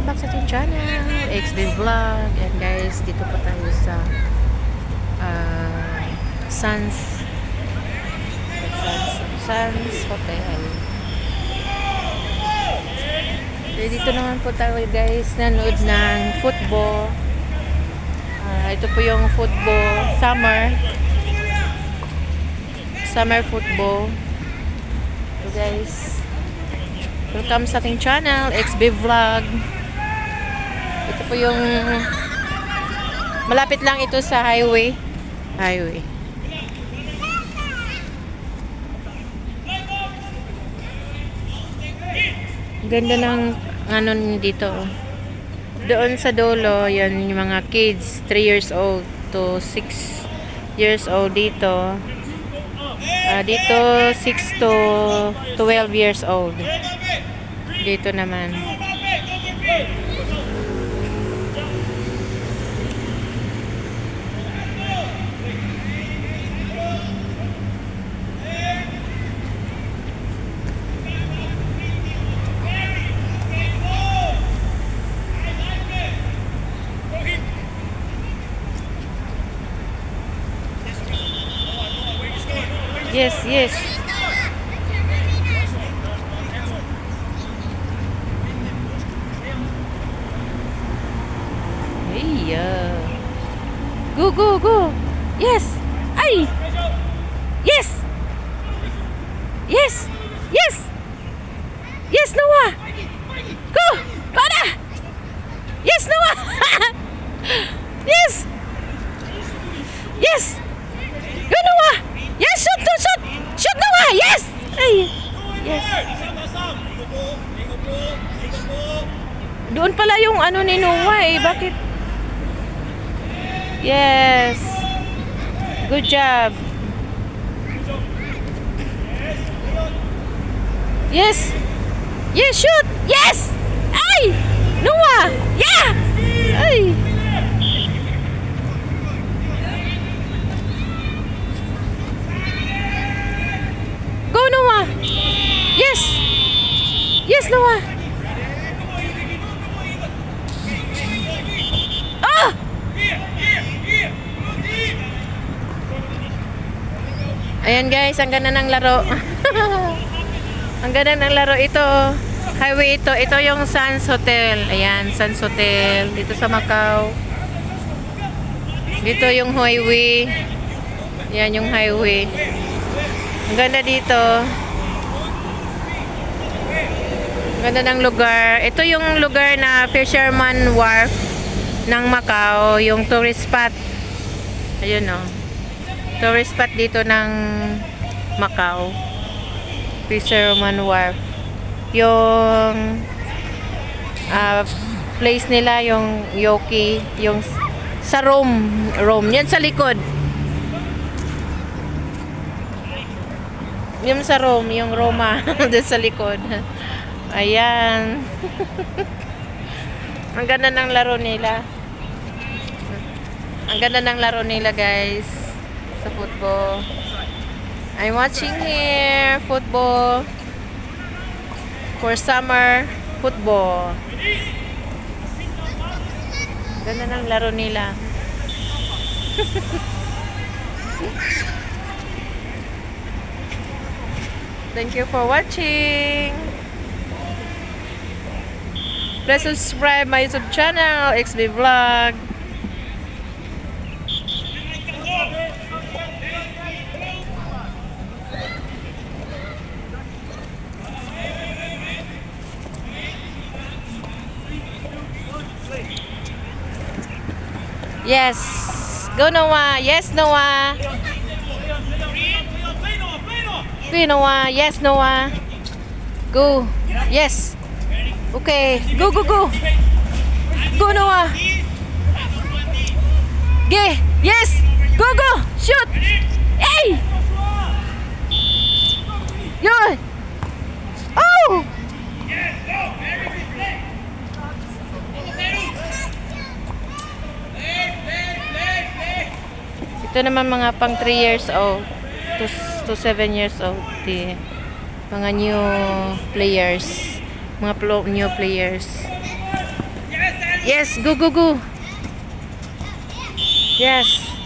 welcome back sa ating channel, XB Vlog. And guys, dito po tayo sa Suns Hotel. So, dito naman po tayo guys, nanood ng football. Ito po yung football, summer football. So guys, welcome sa ating channel, XB Vlog. Ito po yung malapit lang ito sa highway. Ganda ng ano dito. Doon sa dulo, yan yung mga kids, 3 years old to 6 years old dito. Dito 6 to 12 years old. Dito naman. Yes. Iya. Go. Yes. Ay. Yes. Noah. Go. Para. Yes, Noah. Yes. Go, Noah. Yes, shoot, Noah. Yes. Ay. Yes. Doon pala yung ano ni Noah eh. Bakit? Yes. Good job. Yes, shoot. Yes. Ay. Noah. Yeah. Ay. Go, Noah. Yes, Noah. Ah! Ayan guys, ang ganda ng laro. Ang ganda ng laro ito. Highway ito. Ito yung Suns Hotel. Ayan, Suns Hotel. Dito sa Macau. Dito yung highway. Ayan yung highway. Ang ganda dito. Ang ganda ng lugar. Ito yung lugar na Fisherman Wharf ng Macau. Yung tourist spot. Ayun o. Tourist spot dito ng Macau. Fisherman Wharf. Yung place nila, yung Yoki. Yung sa Rome. Yan sa likod. Yung sa Rome, yung Roma doon sa likod. Ayan. Ang ganda ng laro nila. Guys, sa football. I'm watching here football for summer football. Ganda ng laro nila. Thank you for watching. Please subscribe my YouTube channel, XB Vlog. Yes. Go, Noah. Yes, Noah. Go, Noah. Yes, Noah. Go. Yes. Okay. Go. Go, Noah. Okay. Yes. Go. Shoot. Hey. Yun. Oh. Ito naman mga pang 3 years old to 7 years old. Mga new players. Yes, go, go, go. Yes.